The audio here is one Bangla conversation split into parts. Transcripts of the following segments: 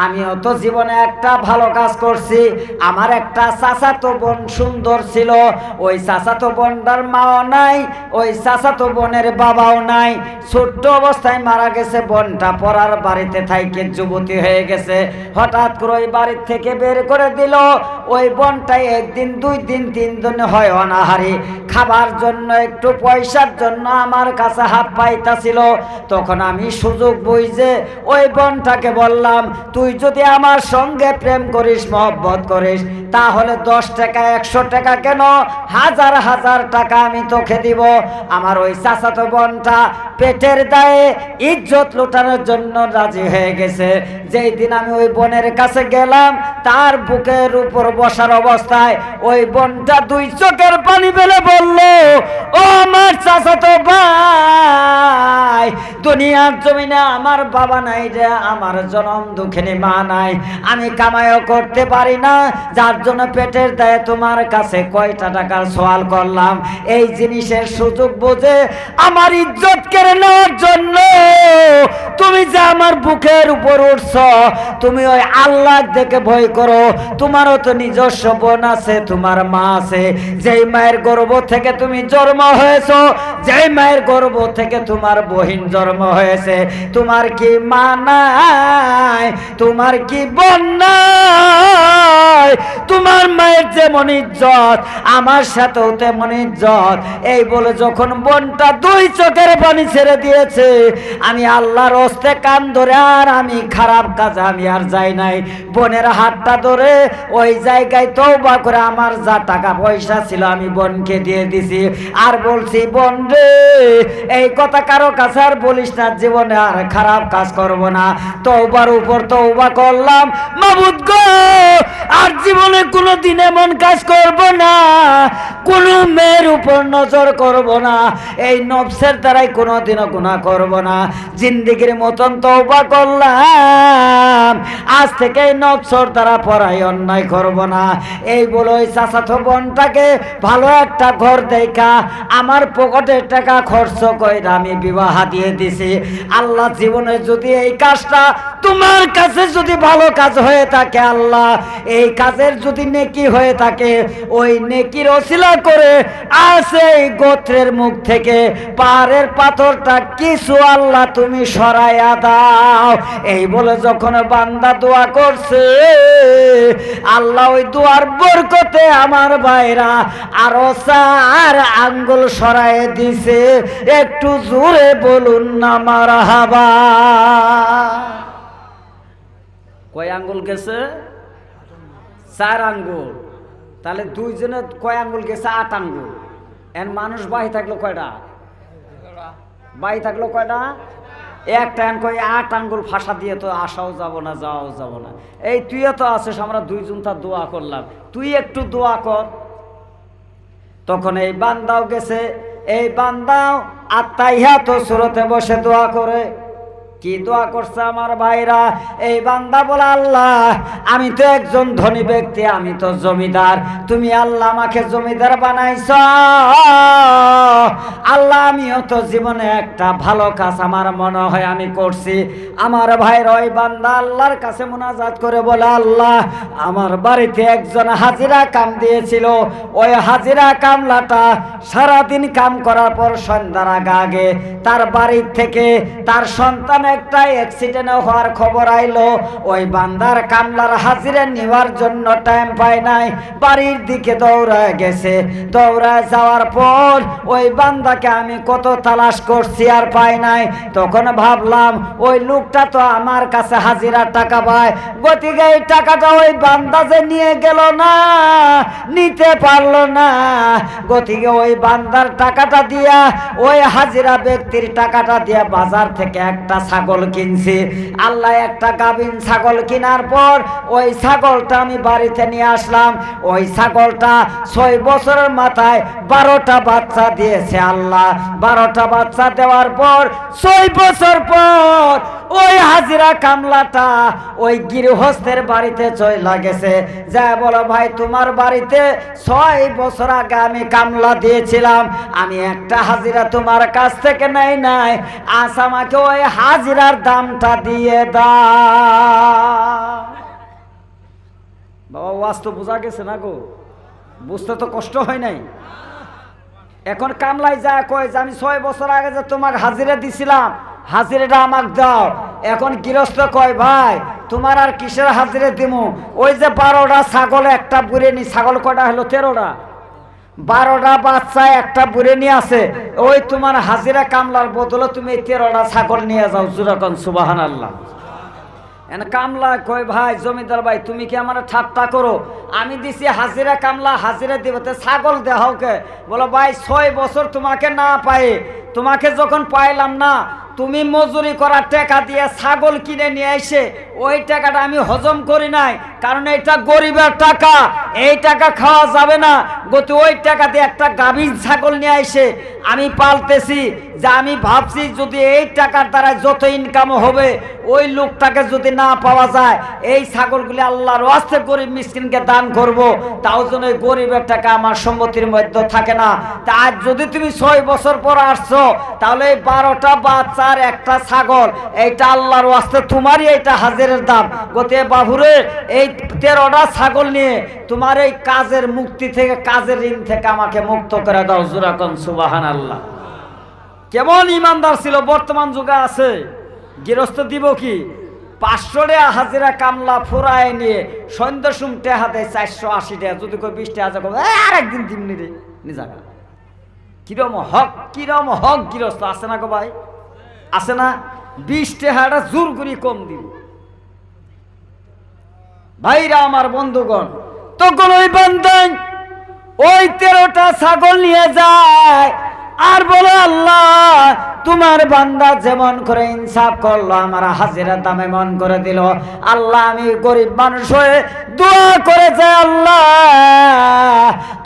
আমিও তো জীবনে একটা ভালো কাজ করছি। আমার একটা চাচাতো বোন সুন্দর ছিল, ওই চাচাতো বোনটার মাও নাই, ওই চাচাতো বোনের বাবাও নাই, ছোট্ট অবস্থায় মারা গেছে। বোনটা পড়ার বাড়িতে থাইকে যুবতী হয়ে গেছে। হঠাৎ করে ওই বাড়ির থেকে বের করে দিল। ওই বোনটাই একদিন, 2 দিন, 3 দিন হয় অনাহারি, খাবার জন্য একটু পয়সার জন্য আমার কাছে হাত পাইতাছিল। তখন আমি সুযোগ বুঝে ওই বোনটাকে বললাম, তুই যদি আমার সঙ্গে প্রেম করিস, মহব্বত করিস, তাহলে 10 টাকা 100 টাকা কেন, 1000 টাকা আমি তোকে দিব। আমার ওই চাচাতো বোনটা পেটের দায়ে ইজ্জত লুটানোর জন্য রাজি হয়ে গেছে। যেই দিন আমি ওই বোনের কাছে গেলাম, তার বুকের উপর বসার অবস্থায় ওই বোনটা 2 চোখের পানি ফেলে বলল, ও আমার চাচাতো ভাই, দুনিয়ার জমিনে আমার বাবা নাই রে, আমার জনম দুঃখিনী মা নাই, আমি কামাইও করতে পারি না, যার জন্য পেটের দায়ে তোমার কাছে কয়টা টাকার সওয়াল করলাম। এই জিনিসের সুযোগ বুঝে আমার ইজ্জত কেড়ে নেওয়ার জন্য তুমি যে আমার বুকের উপর উঠছ, তুমি ওই আল্লাহ দেখে ভয় করো। তোমারও তো নিজস্ব বোন আছে, তোমার মা আছে, যেই মায়ের গর্ভ থেকে তুমি জন্ম হয়েছো, যেই মায়ের গর্ভ থেকে তোমার বহিন জন্ম হয়েছে, তোমার কি মা নাই, তোমার কি বোন নাই? তোমার মায়ের যেমন ইজ্জত, আমার সাথেও তেমন ইজ্জত। এই বলে যখন বোনটা 2 চোখের পানি ছেড়ে দিয়েছে, আমি আল্লাহর হস্তে কান ধরে আর আমি খারাপ কাজ আমি আর যাই নাই। বোনের হাতটা ধরে ওই জায়গায় তওবা করে আমার যা টাকা পয়সা ছিল আমি বোনকে দিয়ে দিছি। আর বলছি, বোন রে, এই কথা কারো কাছে আর বলিস না, জীবনে আর খারাপ কাজ করব না। তওবার উপর তওবা করলাম, মাবুদ গো, আর জীবনে কোনোদিন এমন কাজ করব না, কোনো মেয়ের উপর নজর করব না, এই নফসের দ্বারাই কোনোদিনও গুনাহ করব না। জিন্দেগির মতন তওবা করলাম, আজ থেকে এই নফসের দ্বারা পরাই অন্যায় করব না। এই বলে ওই চাচাতো বোনটাকে ভালো একটা ঘর দেখা আমার পকেটের টাকা খরচ করে আমি বিবাহ দিয়ে দিছি। আল্লাহ, জীবনে যদি এই কাজটা তোমার কাছে যদি ভালো কাজ হয়ে থাকে, আল্লাহ এই কাজের যদি নেকি হয়ে থাকে, ওই নেকির ওসিলা করে আছে এই গোত্রের মুখ থেকে পাহাড়ের পাথরটা কিছু আল্লাহ তুমি সরাইয়া দাও। এই বলে যখন বান্দা দোয়া করছে, আল্লাহ ওই দোয়ার বরকতে আমার ভাইরা আরো 4 আঙ্গুল সরাইয়ে দিছে। একটু জোরে বলুন না মারহাবা। কয় আঙ্গুল গেছে? 4 আঙ্গুল। তাহলে 2 জনে কয় আঙ্গুল গেছে? 8 আঙ্গুল। এর মানুষ বাই থাকলো কয়টা? বাই থাকলো কয়টা? একটা। কই 8 আঙ্গুল ফাঁসা দিয়ে তো আসাও যাব না, যাওয়াও যাব না। এই তুইও তো আছিস, আমরা 2 জন তার দোয়া করলাম, তুই একটু দোয়া কর। তখন এই বান্দাও গেছে, এই বান্দাও আত্মাইহাত সূরতে বসে দোয়া করে। কি দোয়া করছে আমার ভাইরা? এই বান্দা বলে, আল্লাহ আমি তো একজন ধনী ব্যক্তি, আমি তো জমিদার, তুমি আল্লাহ আমাকে জমিদার বানাইছ। আল্লাহ আমিও তো জীবনে একটা ভালো কাজ আমার মনে হয় আমি করছি। আমার ভাইরা ওই বান্দা আল্লাহর কাছে মুনাজাত করে বলে, আল্লাহ আমার বাড়িতে একজন হাজিরা কাম দিয়েছিল, ওই হাজিরা কামলাটা সারাদিন কাম করার পর সন্ধ্যার আগে তার বাড়ির থেকে তার সন্তান একটা অ্যাক্সিডেন্ট হওয়ার খবর আইলো। ওই বান্দার কামলার হাজিরা নেওয়ার জন্য টাইম পায় নাই, বাড়ির দিকে দৌড়ায় গেছে। দৌড়ায় যাওয়ার পর ওই বান্দাকে আমি কত তালাশ করছি আর পাই নাই। তখন ভাবলাম ওই লোকটা তো আমার কাছে হাজিরার টাকা পায়, গতিকে এই টাকাটা ওই বান্দা যে নিয়ে গেল না, নিতে পারলো না, গতিকে ওই বান্দার টাকাটা দিয়া, ওই হাজিরা ব্যক্তির টাকাটা দিয়া বাজার থেকে একটা ছাগল কিনছি। আল্লাহ, একটা গাভীন ছাগল কেনার পর ওই ছাগলটা আমি বাড়িতে নিয়ে আসলাম। ওই ছাগলটা 6 বছরের মাথায় 12টা বাচ্চা দিয়েছে। আল্লাহ, 12টা বাচ্চা দেওয়ার পর 6 বছর পর ওই হাজিরা কামলাটা ওই গৃহস্থের বাড়িতে চলে গেছে। যা বলো, ভাই তোমার বাড়িতে 6 বছর আগে আমি কামলা দিয়েছিলাম, আমি একটা হাজিরা তোমার কাছ থেকে নেই নাই, আজ আমাকে ওই হাজিরার দামটা দিয়ে দাও। ওয়াজ তো বোঝা গেছে না গো, বুঝতে তো কষ্ট হয় নাই। এখন কামলাই যায় কয় যে আমি 6 বছর আগে যে তোমাকে হাজিরা দিছিলাম, হাজিরাটা আমাকে দাও। এখন গৃহস্থ কয় ভাই তোমার আর কিসের হাজিরা দিমু, ওই যে 12টা ছাগল একটা বুড়ে নি, ছাগল কয়টা হলো 13টা, 12টা বাচ্চা একটা বুড়ে নিয়ে আছে, ওই তোমার হাজিরা কামলার বদলে তুমি এই 13টা ছাগল নিয়ে যাও। জুরাকন সুবহানাল্লাহ। কামলা কয় ভাই জমিদার ভাই তুমি কি আমার ঠাট্টা করো, আমি দিছি হাজিরা কামলা হাজিরা দিব, ছাগল দেহাওকে। বলো ভাই 6 বছর তোমাকে না পায়ে, তোমাকে যখন পাইলাম না, তুমি মজুরি করা টাকা দিয়ে ছাগল কিনে নিয়ে এসে ওই টাকাটা আমি হজম করি নাই, কারণ এটা গরিবের টাকা, এই টাকা খাওয়া যাবে না। গতি ওই টাকা দিয়ে একটা গাভীর ছাগল নিয়ে এসে আমি পালতেছি, যে আমি ভাবছি যদি এই টাকার দ্বারা যত ইনকাম হবে ওই লোকটাকে যদি না পাওয়া যায়, এই ছাগলগুলি আল্লাহর ওয়াস্তে গরিব মিসকিনকে দান করব, তাও যেন এই গরিবের টাকা আমার সম্পত্তির মধ্যে থাকে না। তা আজ যদি তুমি 6 বছর পর আসছো, তাহলে এই 12টা বাচ্চার একটা ছাগল, এইটা আল্লাহর ওয়াস্তে তোমারই এইটা হাজিরের দাম। গতি বাবুরে এই 13টা ছাগল নিয়ে তোমার এই কাজের মুক্তি থেকে, কাজের ঋণ থেকে আমাকে মুক্ত করে দাও। জুরাকন সুবহানাল্লাহ। কেমন ইমানদার ছিল, বর্তমান যুগে আছে। গৃহস্থ দিব কি 500 টাকা হাজিরা কামলা ফুরায় নিয়ে সন্ধ্যা সুম টেহা দেয় 480 টাকা, যদি কই 20 টাকা আর একদিন দিমনি রে নিজাগা। কিরম হক গৃহস্থ আছে না গো ভাই, আছে না? 20 টাকাটা জোর করি কম দিন। ভাইরা আমার বন্ধুগণ, তখন ওই বান্দাই ওই 13টা ছাগল নিয়ে যায় আর বলে আল্লাহ তোমার বান্দা যেমন করে ইনসাফ করলো আমার হাজিরা দামে মন করে দিল। আল্লাহ আমি গরিব মানুষ হয়ে দোয়া করে যাই, আল্লাহ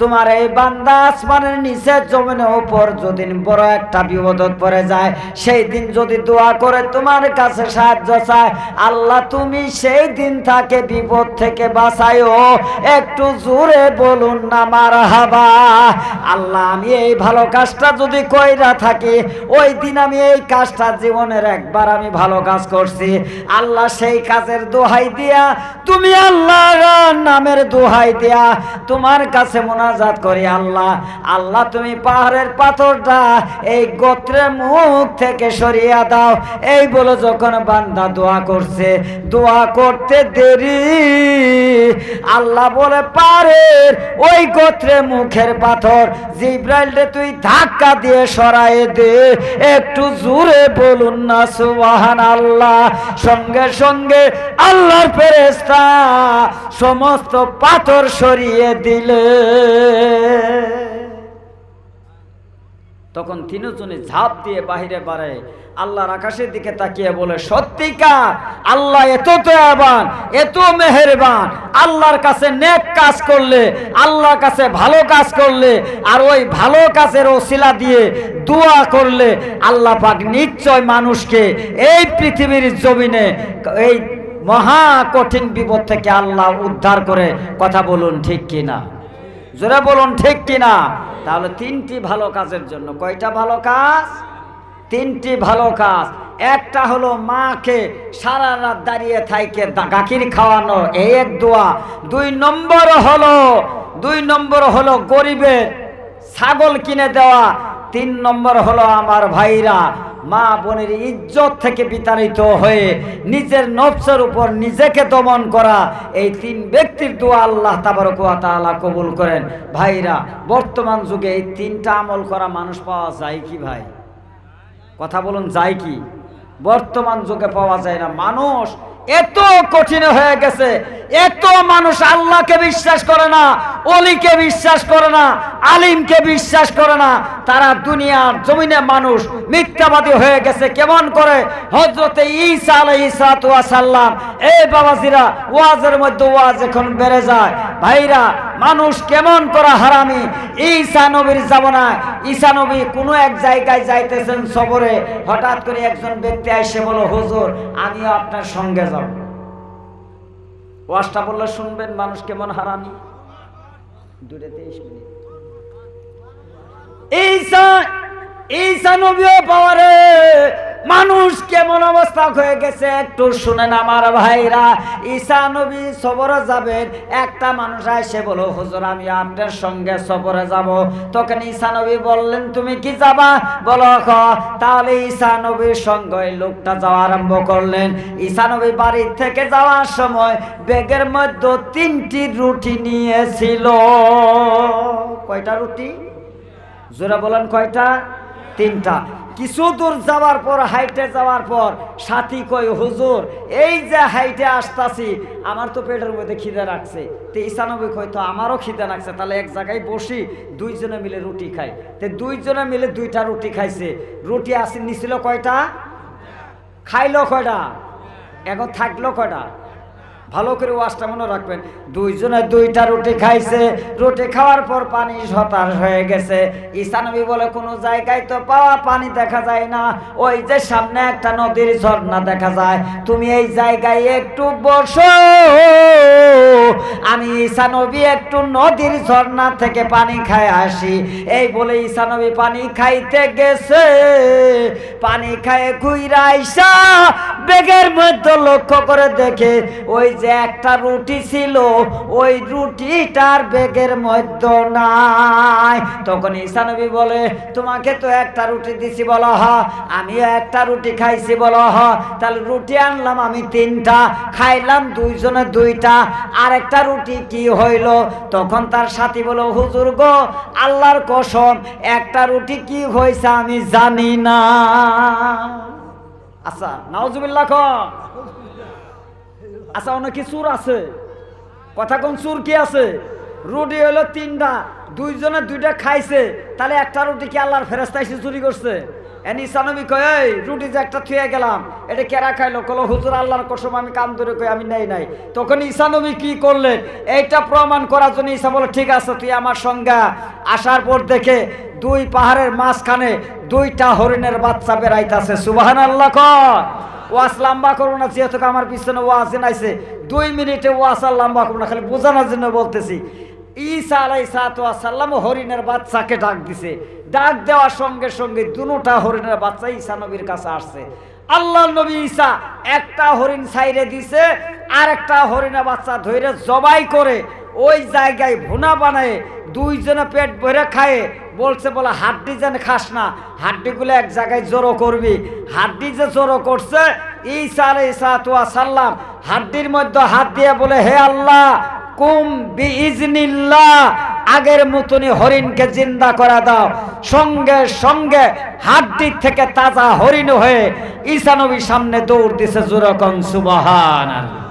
তোমার এই বান্দা আসমানের নিচে জমিনের উপর যদি বড় একটা বিপদত পড়ে যায়, সেই দিন যদি দোয়া করে তোমার কাছে সাহায্য চায়, আল্লাহ তুমি সেই দিন তাকে বিপদ থেকে বাঁচাইও। একটু জোরে বলুন না মারহাবা। আল্লাহ আমি এই ভালো কাজটা যদি কইরা থাকি, ওই দিন আমি এই কাজটা জীবনের একবার আমি ভালো কাজ করছি, আল্লাহ সেই কাজের দোহাই দিয়া, তুমি আল্লাহর নামের দোহাই দিয়া তোমার কাছে মোনাজাত করি, আল্লাহ আল্লাহ তুমি পাহাড়ের পাথরটা এই গোত্রের মুখ থেকে সরিয়ে দাও। এই বলে যখন বান্দা দোয়া করছে, দোয়া করতে দেরি, আল্লাহ বলে পাহাড়ের ওই গোত্রের মুখের পাথর জিব্রাইল রে তুই ধাক্কা দিয়ে সরায়ে দে। একটু জোরে বলুন না সুবহানাল্লাহ। সঙ্গে সঙ্গে আল্লাহর ফেরেশতা সমস্ত পাথর সরিয়ে দিলে। তখন তিনজনে ঝাঁপ দিয়ে বাহিরে বাড়ে, আল্লাহর আকাশের দিকে তাকিয়ে বলে সত্যিকার আল্লাহ এত দয়াবান, এত মেহেরবান। আল্লাহর কাছে নেক কাজ করলে, আল্লাহর কাছে ভালো কাজ করলে, আর ওই ভালো কাজের ওসিলা দিয়ে দোয়া করলে আল্লাহ পাক নিশ্চয় মানুষকে এই পৃথিবীর জমিনে এই মহা কঠিন বিপদ থেকে আল্লাহ উদ্ধার করে। কথা বলুন ঠিক কিনা, জোরে বলুন ঠিক কিনা। তাহলে 3টি ভালো কাজের জন্য, কয়টা ভালো কাজ? 3টি ভালো কাজ। একটা হলো মাকে সারা রাত দাঁড়িয়ে থাইকে গাখির খাওয়ানো, এই এক দোয়া। 2 নম্বর হলো গরিবের ছাগল কিনে দেওয়া। 3 নম্বর হলো আমার ভাইরা মা বোনের ইজ্জত থেকে বিতাড়িত হয়ে নিজের নফসের উপর নিজেকে দমন করা। এই 3 ব্যক্তির দোয়া আল্লাহ তাবারক ওয়া তাআলা কবুল করেন। ভাইরা বর্তমান যুগে এই 3টা আমল করা মানুষ পাওয়া যায় কি ভাই? কথা বলুন, যায় কি? বর্তমান যুগে পাওয়া যায় না। মানুষ এত কঠিন হয়ে গেছে, এত মানুষ আল্লাহকে বিশ্বাস করে না, ওলিকে বিশ্বাস করে না, আলিমকে বিশ্বাস করে না। তারা দুনিয়ার জমিনে মানুষ মিথ্যাবাদী হয়ে গেছে। কেমন করে? হযরতে ঈসা আলাইহিস সালাতু ওয়াস সালাম, এই বাবাজিরা ওয়াজের মধ্যে ওয়াজ এখন বেড়ে যায়। ভাইরা মানুষ কেমন করে হারামি। ঈসা নবীর জামানায় ঈসা নবী কোনো এক জায়গায় যাইতেছেন সফরে, হঠাৎ করে একজন ব্যক্তি এসে বলল হুজুর আমিও আপনার সঙ্গে যাব। ওয়াজটা বললে শুনবেন মানুষ কেমন হারামি। 2:23 মিনিট। ঈসা নবীও পাওয়ারে মানুষ কেমন অবস্থা হয়ে গেছে একটু শুনেন আমার ভাইরা। ঈসা নবী সফরে যাবেন, একটা মানুষ এসে বলো হুজুর আমি আপনার সঙ্গে সফরে যাব। তখন ঈসা নবী বললেন তুমি কি যাবা? বলো হ। তাহলে ঈসা নবীর সঙ্গে লোকটা যাওয়া আরম্ভ করলেন। ঈসা নবী বাড়ির থেকে যাওয়ার সময় ব্যাগের মধ্যে 3টি রুটি নিয়েছিল। কয়টা রুটি? জোরে বলেন কয়টা? 3টা। কিছু দূর যাওয়ার পর, হাইটে যাওয়ার পর সাথী কই হুজুর এই যে হাইটে আসতাছি আমার তো পেটের মধ্যে খিদে রাখছে। তো ঈসা নবী কইতো আমারও খিদে রাখছে, তাহলে এক জায়গায় বসি দুইজনে মিলে রুটি খাই। তো দুইজনে মিলে 2টা রুটি খাইছে। রুটি আসি নিছিল কয়টা? খাইলো কয়টা? এখন থাকলো কয়টা? ভালো করে ওয়াজটা মনে রাখবেন। দুইজনে 2টা রুটি খাইছে। রুটি খাওয়ার পর পানি হতাশ হয়ে গেছে। ঈসা নবী বলে কোনো জায়গায় তো পাওয়া পানি দেখা যায় না, ওই যে সামনে একটা নদীর ঝর্ণা দেখা যায়, তুমি এই জায়গায় একটু বসো, আমি ঈসা নবী একটু নদীর ঝর্ণা থেকে পানি খাই আসি। এই বলে ঈসা নবী পানি খাইতে গেছে। পানি খায় ঘুইরা আইসা ব্যাগের মধ্যে লক্ষ্য করে দেখে ওই যে একটা রুটি ছিল, ওই রুটিটার ব্যাগের মধ্যে নাই। তখন ঈসা নবী বলে তোমাকে তো একটা রুটি দিছি, বলো হ। আমিও একটা রুটি খাইছি, বলো হ। তাহলে রুটি আনলাম আমি 3টা, খাইলাম দুইজনে 2টা, আর একটা রুটি কি হইল? তখন তার সাথী বলো হুজুর গো আল্লাহর কসম একটা রুটি কি হয়েছে আমি জানি না। আচ্ছা নাউজুবিল্লাহ। আচ্ছা অনেক চুর আছে, কথা কোন চুর কি আছে? রুটি হইলো 3টা, দুইজনে 2টা খাইছে, তাহলে একটা রুটি কি আল্লাহর ফেরেশতা এসে চুরি করছে? ঈসা নবী কয় এই রুটি যে একটা থুয়ে গেলাম এটা কেরা খাইলো? কলো হুজুর আল্লাহর কসম আমি কাম ধরে কই আমি নেই নাই। তখন ঈসা নবী কি করলেন এইটা প্রমাণ করার জন্য ঈসা বলে ঠিক আছে তুই আমার সঙ্গে। আসার পর দেখে 2 পাহাড়ের মাঝখানে 2টা হরিণের বাচ্চা বেড়াইতেছে। সুবহানাল্লাহ। ওয়াজ লম্বা করবো না, যেহেতু আমার পিছনে ওয়াজ নাইছে 2 মিনিটে ওয়াজ আর লম্বা করবো না, খালি বোঝানোর জন্য বলতেছি। ঈসা আলাইহিস সালাম হরিণের বাচ্চাকে ডাক দিছে। ডাক দেওয়ার সঙ্গে সঙ্গে 2টা হরিণের বাচ্চা ঈসা নবীর কাছে আসছে। আল্লাহ নবী ঈসা একটা হরিণ ছাইরে দিছে, আর একটা হরিণের বাচ্চা ধরে জবাই করে ওই জায়গায় ভুনা বানায় দুইজনে পেট ভরে খায়। বলছে বলে হাড্ডি যেন খাস না, হাড্ডিগুলো এক জায়গায় জড়ো করবি। হাড্ডি যে জড়ো করছে ঈসা আলাইহিস সালাম হাড্ডির মধ্যে হাত দিয়ে বলে হে আল্লাহ কুম বিইজনিল্লাহ, আগের মতনই হরিণকে জিন্দা করে দাও। সঙ্গে সঙ্গে হাড্ডি থেকে তাজা হরিণ হয়ে ঈসা নবীর সামনে দৌড় দিছে। জোরে কোন সুবহানাল্লাহ।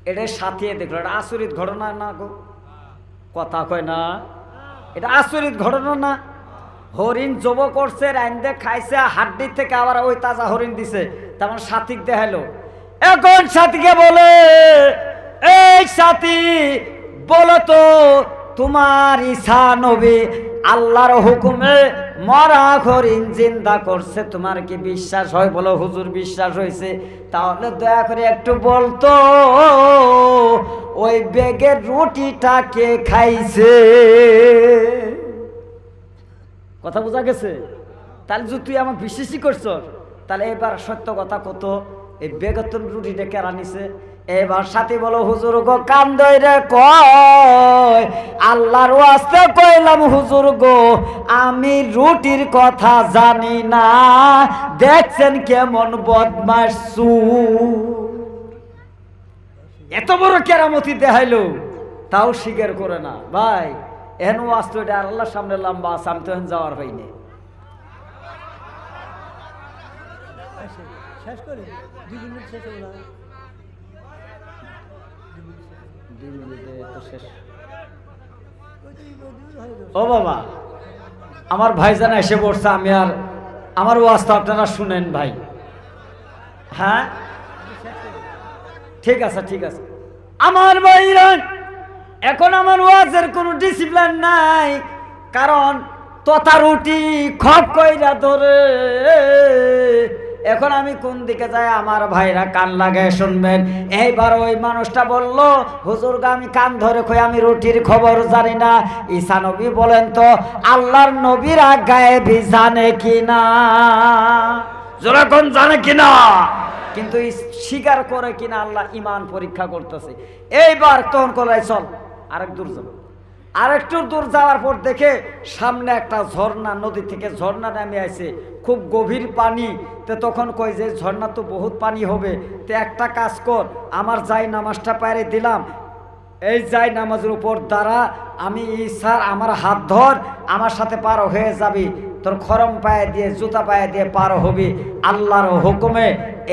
এটা সাথিয়ে দেখলো, এটা আচরিত ঘটনা না গো? কথা কয় না? এটা আচরিত ঘটনা না? হরিণ জব করছে, রাইন্দে খাইছে, হাড্ডি থেকে আবার ওই তাজা হরিণ দিছে, তেমন সাথীক দেখাইলো। এখন সাথীকে বলে এই সাথী বলো তো তোমার ঈসা নবী আল্লাহর হুকুমে মরা হরিণ জিন্দা করছে, তোমার কি বিশ্বাস হয়? বলো হুজুর বিশ্বাস হয়েছে। তাহলে দয়া করে একটু বলতো ওই ব্যাগের রুটিটা কে খাইছে? কথা বোঝা গেছে? তাহলে যদি তুই আমার বিশ্বাসই করছ, তাহলে এবার সত্য কথা কত, এই বেগতন রুটিটা কেরা নিছে? এবার সাথী বলো হুজুর গো কান ধরে কয় আল্লাহর ওয়াস্তে কইলাম হুজুর গো আমি রুটির কথা জানি না, দেখছেন কেমন বদমাশ চোর। এত বড় কেরামতি দেখাইলো তাও স্বীকার করে না। ভাই এহেন ওয়াজ তো এটা আল্লাহর সামনে লম্বা আছে, আমি তো এখন যাওয়ার হয়নি। শেষ করে 2 মিনিট শেষ হলো না, 2 মিনিটে তো শেষ। ও বাবা আমার ভাইজান এসে পড়ছে, আমি আর আমার ওয়াজটা আপনারা শুনেন ভাই। হ্যাঁ ঠিক আছে ঠিক আছে। আমার ভাইরান এখন আমার ওয়াজের কোনো ডিসিপ্লিন নাই, কারণ তথা রুটি খপ কইরা ধরে এখন আমি কোন দিকে যাই আমার ভাইরা কান লাগায় শুনবেন। এইবার ওই মানুষটা বলল, হুজুর গো আমি কান ধরে কই আমি রুটির খবর জানি না। ঈসা নবী বলেন তো আল্লাহর নবীরা গায়েবী জানে কিনা? যখন জানে কিনা, কিন্তু স্বীকার করে কিনা আল্লাহ ইমান পরীক্ষা করতেছে। এইবার তখন করে চল আরেক দূর যাব। আরেকটু দূর যাওয়ার পর দেখে সামনে একটা ঝর্ণা, নদী থেকে ঝর্ণা নেমে আসে, খুব গভীর পানি। তো তখন কয় যে ঝর্ণা তো বহুত পানি হবে, তো একটা কাজ কর, আমার যাই নামাজটা পায়ে দিলাম, এই যাই নামাজের উপর দ্বারা আমি ঈসার আমার হাত ধর, আমার সাথে পার হয়ে যাবি, তোর খরম পায়ে দিয়ে জুতা পায়ে দিয়ে পার হবি। আল্লাহর হুকুমে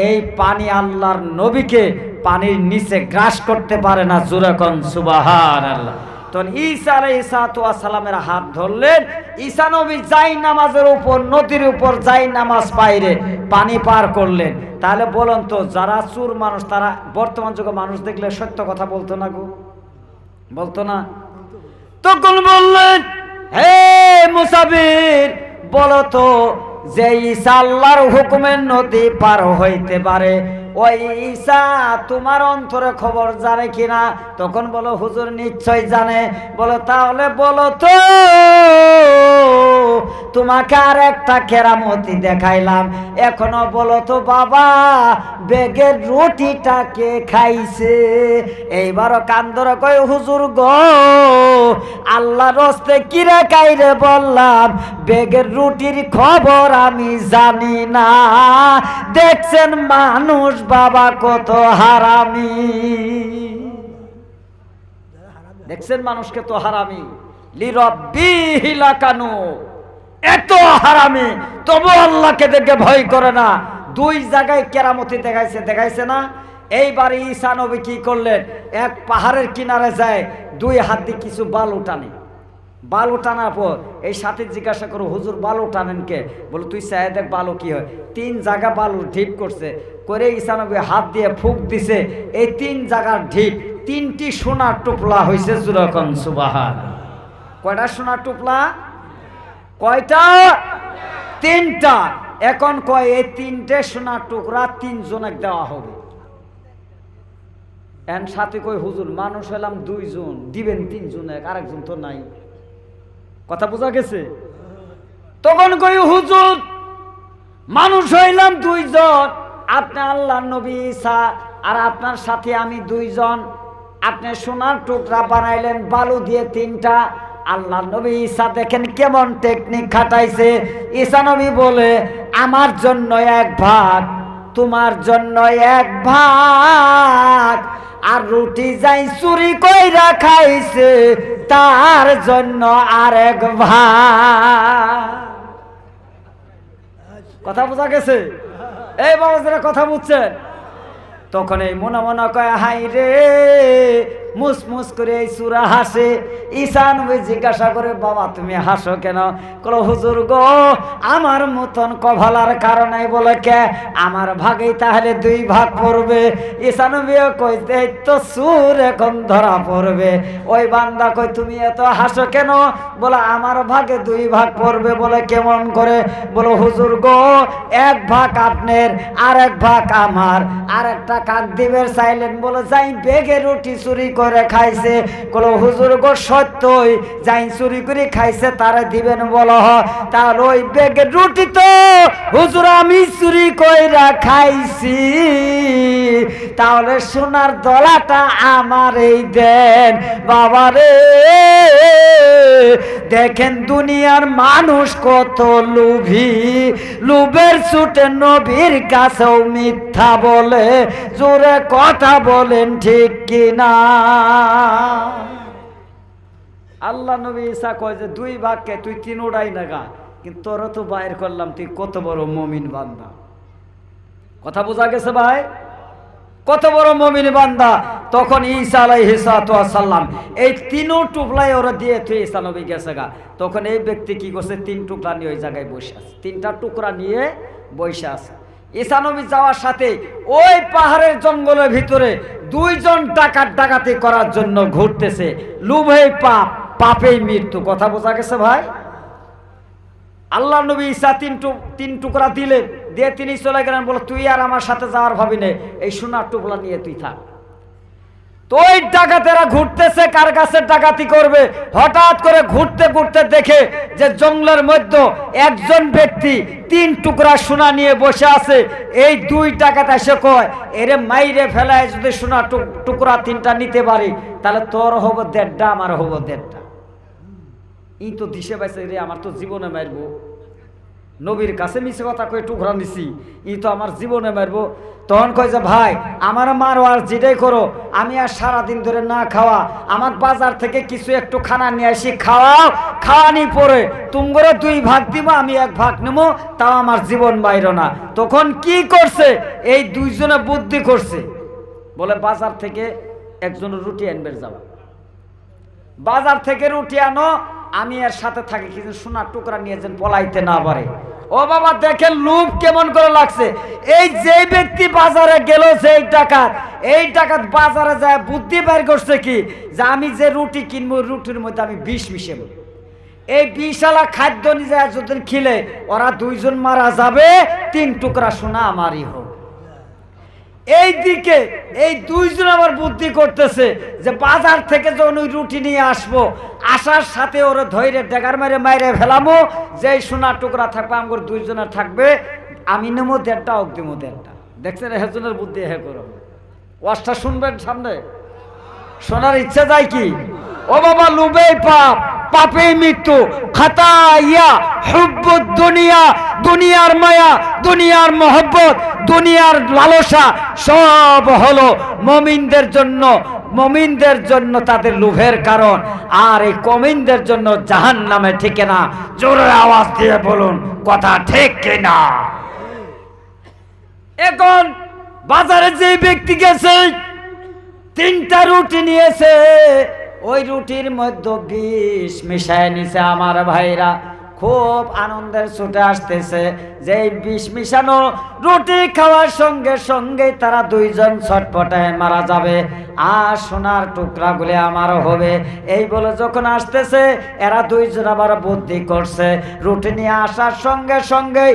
এই পানি আল্লাহর নবীকে পানির নিচে গ্রাস করতে পারে না। জোরে কোন সুবহানাল্লাহ। তখন ঈসা আলাইহিস সালামের হাত ধরলেন। ঈসা নবী যাই নামাজের উপর, নদীর উপর যাই নামাজ পাইরে পানি পার করলেন। তাহলে বলুন তো যারা চুর মানুষ তারা বর্তমান যুগে মানুষ দেখলে সত্য কথা বলতো না গো? বলতো না? তখন বললেন, হে মুসাফির, বলো তো যে ঈসা আল্লাহর হুকুমের নদী পার হইতে পারে, ওই ঈসা তোমার অন্তরে খবর জানে কিনা? তখন বলো হুজুর নিশ্চয় জানে। বলো তাহলে বলো তো তোমাকে আর একটা কেরামতি দেখাইলাম, এখনো বলো তো বাবা বেগের রুটিটা কে খাইছে? এইবারও কান্দরে কয় হুজুর গো আল্লাহর রাস্তে কিরে কাইরে বললাম বেগের রুটির খবর আমি জানি না। দেখছেন মানুষ বাবা কত হারামি, দেখছেন মানুষকে তো হারামি। লিরব্বিহি লাকানু, এত হারামি তবু আল্লাহকে দেখে ভয় করে না। দুই জায়গায় কেরামতি দেখাইছে না? এইবার ঈসা নবী কি করলেন, এক পাহাড়ের কিনারে যায়, দুই হাত দিয়ে কিছু বালু টানে। বালু টানার পর এই সাথে জিজ্ঞাসা করো হুজুর বালু টানেন কে? বলো তুই চাই দেখ বালু কি হয়। 3 জায়গা বালুর ঢিপ করছে, করে ঈসা নবী হাত দিয়ে ফুঁক দিছে, এই 3 জায়গার ঢিপ 3টি সোনার টুপলা হয়েছে। যখন সুবহানাল্লাহ। কয়টা সোনার টুপলা? কয়টা? 3টা। এখন কয় এই 3টে সোনার টুকরা 3 জনকে দেওয়া হবে। এন সাথে কই হুজুর মানুষ হলাম 2 জন, দিবেন 3 জনে, আরেকজন তো নাই। কথা বোঝা গেছে? তখন কই হুজুর মানুষ হইলাম 2 জন, আপনি আল্লাহর নবী ঈসা আর আপনার সাথে আমি 2 জন, আপনি সোনার টুকরা বানাইলেন বালু দিয়ে 3টা। আল্লাহর নবী ঈসা দেখেন কেমন টেকনিক খাটাইছে। ঈসা নবী বলে আমার জন্য 1 ভাগ, তোমার জন্য 1 ভাগ, আর রুটি যাই চুরি কইরা খাইছে তার জন্য আরেক ভাগ। কথা বোঝা গেছে? এই বাবা যারা কথা বুঝছেন, তখন এই মনে মনে কয় হাই রে, মুসমুস করে এই সুরা হাসে। ঈসা নবী জিজ্ঞাসা করে বাবা তুমি হাসো কেন? কল হুজুর গো আমার মতন কভালার কারণে। বলে কে? আমার ভাগেই তাহলে 2 ভাগ পড়বে। ঈসা নবী কইতে তো সুর এখন ধরা পড়বে। ওই বান্দা কই তুমি এত হাসো কেন? বলে আমার ভাগে 2 ভাগ পড়বে। বলে কেমন করে? বলো হুজুর গো 1 ভাগ আপনার আর 1 ভাগ আমার। আর একটা কাক দিবের চাইলেন, বলে যাই বেগে রুটি চুরি করে খাইছে। বলো হুজুর গো সত্যই যাই চুরি করে খাইছে তারে দিবেন? বলো তাহলে ওই বেগে রুটি তো হুজুর আমি চুরি কইরা খাইছি, তাহলে সোনার দলাটা আমারই দেন। বাবারে দেখেন দুনিয়ার মানুষ কত লোভী, লোভের ছুটে নবীর কাছেও মিথ্যা বলে। জোরে কথা বলেন ঠিক কিনা? আল্লাহ নবী ঈসা কয় যে 2 ভাগকে তুই 3 উড়াই না গা, কিন্তু তোর তো বাইর করলাম, তুই কত বড় মুমিন বান্দা। কথা বোঝা গেছে ভাই? কত বড় মুমিন বান্দা। তখন ঈসা আলাইহিস সালাম এই 3 টুকলাই ওরা দিয়ে তুই ঈসা নবী গেছে গা। তখন এই ব্যক্তি কি করছে, 3 টুকরা নিয়ে ওই জায়গায় বসে আছে, 3টা টুকরা নিয়ে বসে আছে। ঈসা নবী যাওয়ার সাথে ওই পাহাড়ের জঙ্গলের ভিতরে 2 জন ডাকাতি করার জন্য ঘুরতেছে। লোভেই পাপ, পাপেই মৃত্যু। কথা বোঝা গেছে ভাই? আল্লাহ নবী ঈসা 3 টুকরা দিলেন, দিয়ে তিনি চলে গেলেন, বলে তুই আর আমার সাথে যাওয়ার ভাবি নে, এই সোনার টুকরা নিয়ে তুই থাক। তো ওই ডাকাতেরা ঘুরতেছে, কার কাছে ডাকাতি করবে। হঠাৎ করে ঘুরতে ঘুরতে দেখে যে জঙ্গলের মধ্যে একজন ব্যক্তি 3 টুকরা সোনা নিয়ে বসে আছে। এই 2 ডাকাত এসে কয়, এরে মাইরে ফেলায় যদি সোনা টুকরা 3টা নিতে পারি, তাহলে তোর হবো 1.5টা, আমার হবো 1.5টা। ই তো দিশে পাইছে, রে আমার তো জীবনে মারবো, নবীর কাছে মিছে কথা কয়ে টুকরা নিছি, ই তো আমার জীবনে মারবো। তখন কয় যে ভাই আমার মারো আর যেটাই করো, আমি আর সারাদিন ধরে না খাওয়া, আমার বাজার থেকে কিছু একটু খানা নিয়ে আসি, খাওয়াও, খাওয়ানি পরে তুমগরে 2 ভাগ দিব, আমি 1 ভাগ নেবো, তাও আমার জীবন বাইরো না। তখন কি করছে, এই 2 জনে বুদ্ধি করছে, বলে বাজার থেকে একজন রুটি আনবে, যাওয়া বাজার থেকে রুটি আনো, আমি এর সাথে থাকি, কিছু সোনার টুকরা নিয়ে যেন পলাইতে না পারে। ও বাবা দেখেন লোভ কেমন করে লাগছে। এই যে ব্যক্তি বাজারে গেল, সেই ডাকাত, এই ডাকাত বাজারে যায় বুদ্ধি বের করছে কি, যে আমি যে রুটি কিনবো, রুটির মধ্যে আমি বিষ মিশাবো। এই বিষালা খাদ্য নিজে যদি খেলে ওরা 2 জন মারা যাবে, 3 টুকরা সোনা আমারই হোক। এই দিকে এই 2 জন আবার বুদ্ধি করতেছে যে বাজার থেকে যখন ওই রুটি নিয়ে আসবো, আসার সাথে ওরা ধৈর্য ডেগার মেরে মাইরে ফেলামো, যে সোনার টুকরা থাকবে আমার 2 জনের থাকবে, আমি নেবো 1.5টা, ওক দেবো 1.5টা। দেখছেন হেজনের বুদ্ধি, হে করো ওয়াজটা শুনবেন সামনে, শোনার ইচ্ছা যায় কি? ও বাবা লুবেই পাপ, পাপে মৃত্যু, খাতাইয়া হুব্বুদ দুনিয়া, দুনিয়ার মায়া, দুনিয়ার মহব্বত, দুনিয়ার লালসা সব হলো মুমিনদের জন্য, মুমিনদের জন্য তাদের লোভের কারণ, আর এই কমিনদের জন্য জাহান্নামে। ঠিক না? জোরে আওয়াজ দিয়ে বলুন কথা ঠিক কিনা? এখন বাজারে যে ব্যক্তি গেছে 3টা রুটি নিয়েছে, ওই রুটির মধ্যে বিষ মিশায় নিছে। আমার ভাইরা খুব আনন্দের ছুটে আসতেছে যে এই বিষ মিশানো রুটি খাওয়ার সঙ্গে সঙ্গে তারা 2 জন ছটপটায় মারা যাবে, আর সোনার টুকরাগুলি আমারও হবে। এই বলে যখন আসতেছে, এরা 2 জন আবার বুদ্ধি করছে, রুটি নিয়ে আসার সঙ্গে সঙ্গে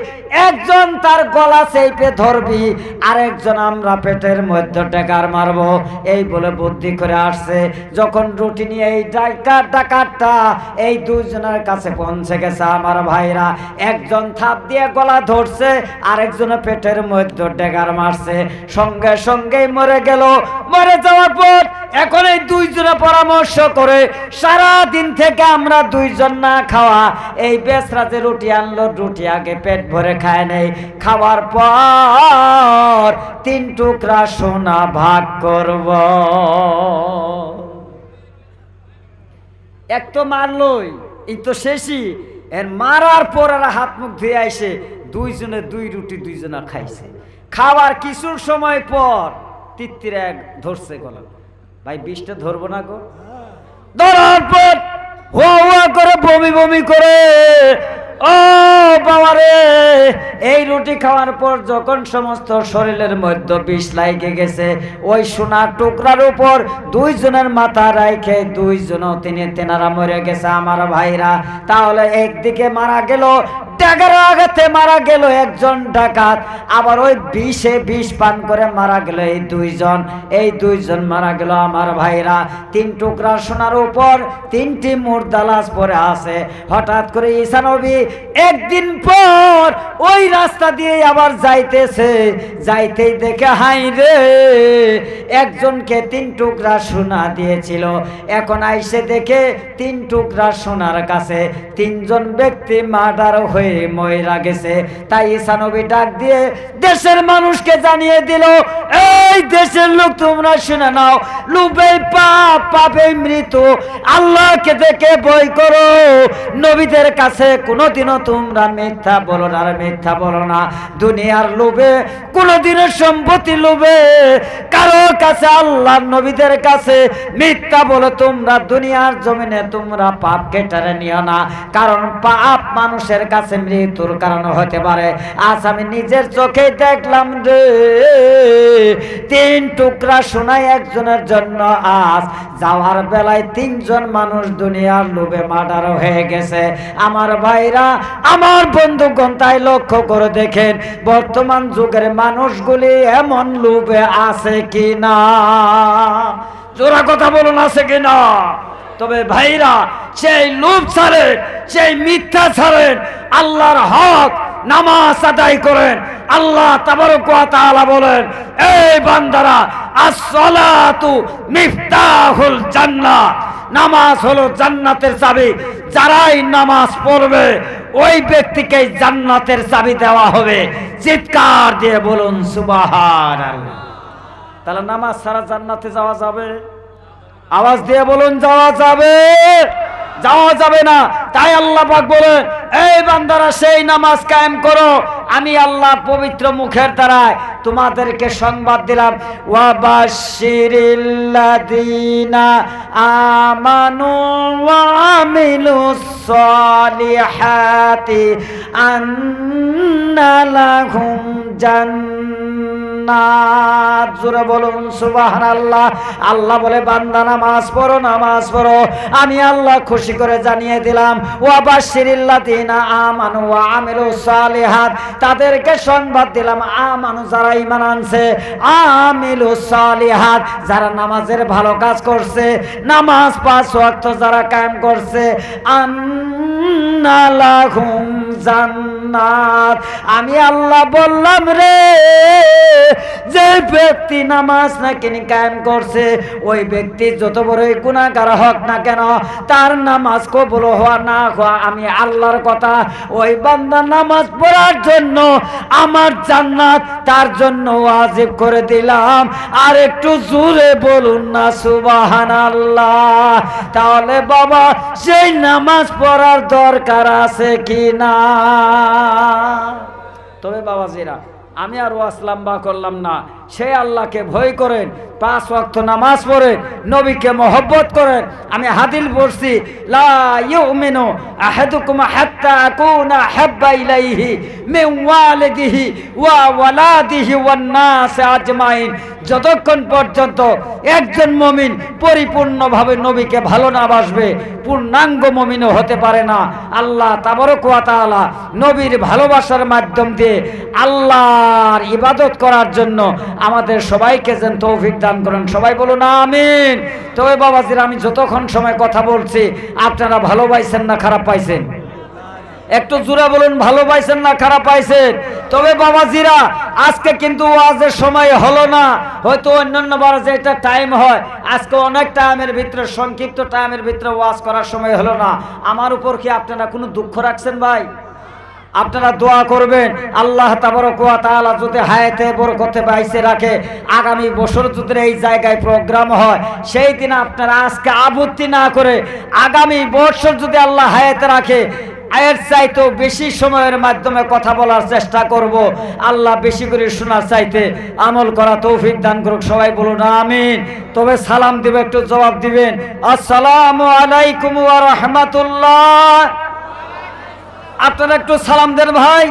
একজন তার গলা চেপে ধরবি, আরেকজন আমরা পেটের মধ্যে টেকার মারবো, এই বলে বুদ্ধি করে আসছে। যখন রুটি নিয়ে এই ডাকাতটা এই 2 জনের কাছে পৌঁছে গেছে, আমার ভাইরা একজন থাপ দিয়ে গলা ধরছে, আরেকজনের পেটের মধ্যে ডেগার মারছে, সঙ্গে সঙ্গেই মরে গেল। মরে যাওয়ার পর এখন এই 2 জনে পরামর্শ করে, সারা দিন থেকে আমরা 2 জন না খাওয়া, এই বেচরা যে রুটি আনলো, রুটি আগে পেট ভরে খায় নেই, খাওয়ার পর 3 টুকরা সোনা ভাগ করব। এক তো মারলই, এই তো শেষই। এর মারার পর আর হাত মুখ ধুয়ে আইসে 2 জনে 2 রুটি 2 জনা খাইছে। খাবার কিছুর সময় পর তিত্তির এক ধরছে গলা, ভাই বিষটা ধরবো না গো? ধরার পর হুয়া করে বমি বমি করে, ও বাবা রে, এই রুটি খাওয়ার পর যখন সমস্ত শরীরের মধ্যে বিষ লাগে গেছে, ওই সোনার টুকরার উপর 2 জনের মাথা রাইখে 2 জনও তেনারা মরে গেছে। আমার ভাইরা তাহলে একদিকে মারা গেল, ডাকাতের আঘাতে মারা গেল একজন ডাকাত, আবার ওই বিষ পান করে মারা গেল এই 2 জন, এই 2 জন মারা গেল। আমার ভাইরা 3 টুকরা সোনার উপর 3টি মুর্দা লাশ পড়ে আছে। হঠাৎ করে ঈসা নবী একদিন পর ওই রাস্তা দিয়ে আবার যাইতেছে, যাইতেই দেখে হাই রে, একজনকে 3 টুকরা সোনা দিয়েছিল, এখন আইসে দেখে 3 টুকরা সোনার কাছে 3 জন ব্যক্তি মার্ডার হয়ে ময়রা গেছে। তাই ঈসা নবী ডাক দিয়ে দেশের মানুষকে জানিয়ে দিল, এই দেশের লোক তোমরা শুনে নাও, লোভে পাপ, পাপে মৃত্যু, আল্লাহকে দেখে ভয় করো, নবীদের কাছে কোনোদিনও তোমরা মিথ্যা বলো না, আর মিথ্যা বলো না। দুনিয়ার লোভে, কোনোদিনও সম্পত্তি লোভে কারো কাছে, আল্লাহর নবীদের কাছে মিথ্যা বলো তোমরা দুনিয়ার জমিনে তোমরা পাপ কেটারে নিও না, কারণ পাপ মানুষের কাছে আছে মৃত্যুর কারণ হতে পারে। আজ আমি নিজের চোখে দেখলাম রে, 3 টুকরা সোনা একজনের জন্য আজ যাওয়ার বেলায় 3 জন মানুষ দুনিয়ার লোভে মার্ডার হয়ে গেছে। আমার ভাইরা, আমার বন্ধুগণ, তাই লক্ষ্য করে দেখেন বর্তমান যুগের মানুষগুলি এমন লোভে আছে কিনা? জোরা কথা বলুন, আছে কিনা? তবে ভাইরা, সেই লোভ ছাড়েন, সেই মিথ্যা ছাড়েন, আল্লাহর হক নামাজ আদায় করেন। আল্লাহ তাবারক ওয়া তাআলা বলেন, এই বান্দারা, আস-সালাতু মিফতাহুল জান্নাহ, নামাজ হলো জান্নাতের চাবি। যারাই নামাজ পড়বে ওই ব্যক্তিকে জান্নাতের চাবি দেওয়া হবে। চিৎকার দিয়ে বলুন সুবহানাল্লাহ। তাহলে নামাজ ছাড়া জান্নাতে যাওয়া যাবে? আওয়াজ দিয়ে বলুন, যাওয়া যাবে? যাওয়া যাবে না। তাই আল্লাহ পাক বলেন, এই বান্দারা সেই নামাজ কায়েম করো, আমি আল্লাহ পবিত্র মুখের দ্বারায় তোমাদেরকে সংবাদ দিলাম, ওয়া বাশশিরিল্লাযীনা আমানু ওয়া আমিলুস সালিহাতি আন্না লাহুম জান্নাত। জোরে বলুন সুবহানাল্লাহ। আল্লাহ বলে, বান্দা নামাজ পড়ো, নামাজ পড়ো, আমি আল্লাহ খুশি করে জানিয়ে দিলাম, ওয়া বাশশিরিল্লাযীনা আমানু ওয়া আমিলুস সালিহাত, তাদেরকে সংবাদ দিলাম, আমানু যারা ঈমান আনছে, আমিলুস সালিহাত যারা নামাজের ভালো কাজ করছে, নামাজ 5 ওয়াক্ত যারা কায়েম করছে, আন্না লাহুম জান্নাত। আমি আল্লাহ বললাম রে, যে ব্যক্তি নামাজ নাকি কায়েম করছে, ওই ব্যক্তি যত বড়ই গুনাহগার হোক না কেন, তার নামাজ কবুল হওয়া না হওয়া আমি আল্লাহর কথা। ওই বান্দা নামাজ পড়ার জন্য আমার জান্নাত তার জন্য ওয়াজিব করে দিলাম। আর একটু জোরে বলুন না সুবহানাল্লাহ। তাহলে বাবা, সেই নামাজ পড়ার দরকার আছে কি না? তবে বাবাজিরা, আমি আর ওয়াজ লম্বা করলাম না। সেই আল্লাহকে ভয় করেন, 5 ওয়াক্ত নামাজ পড়ে নবীকে মহব্বত করেন। আমি হাদিস পড়ছি, লা ইউমিনু আহাদুকুম হাত্তা আকুনা হাব্বা ইলাইহি মিন ওয়ালিদিহি ওয়া ওয়ালাদিহি ওয়ান নাস আজমাইন। যতক্ষণ পর্যন্ত একজন মুমিন পরিপূর্ণভাবে নবীকে ভালো না বাসবে, পূর্ণাঙ্গ মুমিনও হতে পারে না। আল্লাহ তাবারক ওয়া তাআলা নবীর ভালোবাসার মাধ্যম দিয়ে আল্লাহর ইবাদত করার জন্য আমাদের সবাইকে যেন তৌফিক দান করেন। সবাই বলুন আমিন। তবে বাবাজিরা, আমি যতক্ষণ সময় কথা বলছি, আপনারা ভালো পাইছেন না খারাপ পাইছেন? একটু জোরে বলুন, ভালো পাইছেন না খারাপ পাইছেন? তবে বাবাজিরা, আজকে কিন্তু ওয়াজের সময় হলো না। হয়তো অন্যান্য বার যে একটা টাইম হয়, আজকে অনেক টাইমের ভিতরে, সংক্ষিপ্ত টাইমের ভিতরে ওয়াজ করার সময় হলো না। আমার উপর কি আপনারা কোনো দুঃখ রাখছেন ভাই? আপনারা দোয়া করবেন, আল্লাহ তাবারক ওয়া তাআলা যদি হায়াতে বরকতে বাইসে রাখে, আগামী বছর যদি এই জায়গায় প্রোগ্রাম হয়, সেই দিন আপনারা আজকে আপত্তি না করে আগামী বছর যদি আল্লাহ হায়াতে রাখে, এর চাইতে বেশি সময়ের মাধ্যমে কথা বলার চেষ্টা করব। আল্লাহ বেশি করে শোনার চাইতে আমল করা তৌফিক দান করুক। সবাই বলুন আমিন। তবে সালাম দিবে, একটু জবাব দিবেন। আসসালামু আলাইকুম ওয়া রাহমাতুল্লাহ। আপনারা একটু সালাম দেন ভাই।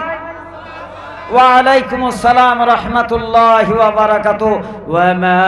ওয়া আলাইকুম আসসালাম ওয়া রাহমাতুল্লাহি ওয়া বারাকাতুহু। ওয়া মা